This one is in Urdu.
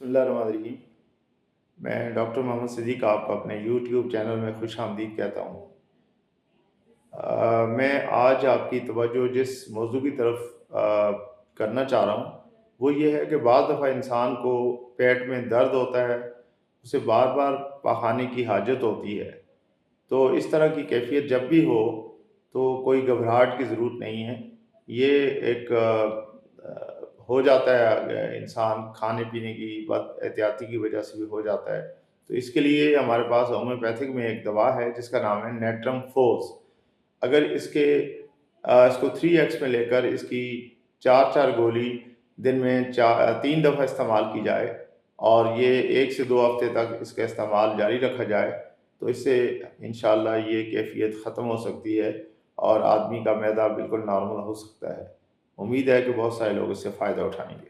بسم اللہ الرحمن الرحیم۔ میں ڈاکٹر محمد صدیق آپ کو اپنے یوٹیوب چینل میں خوش آمدید کہتا ہوں۔ میں آج آپ کی توجہ جس موضوع کی طرف کرنا چاہ رہا ہوں وہ یہ ہے کہ بعض دفعہ انسان کو پیٹ میں درد ہوتا ہے، اسے بار بار پاخانے کی حاجت ہوتی ہے۔ تو اس طرح کی کیفیت جب بھی ہو تو کوئی گھبراہٹ کی ضرورت نہیں ہے۔ یہ ایک ہو جاتا ہے، انسان کھانے پینے کی بد احتیاطی کی وجہ سے بھی ہو جاتا ہے۔ تو اس کے لیے ہمارے پاس ہومیوپیتھک میں ایک دوا ہے جس کا نام ہے نیٹرم فورس۔ اگر اس کو 3x میں لے کر اس کی 4 گولی دن میں 3 دفعہ استعمال کی جائے اور یہ 1 سے 2 ہفتے تک اس کا استعمال جاری رکھا جائے تو اس سے انشاءاللہ یہ کیفیت ختم ہو سکتی ہے اور آدمی کا معدہ بالکل نارمل ہو سکتا ہے۔ امید ہے کہ بہت سارے لوگ اس سے فائدہ اٹھائیں گے۔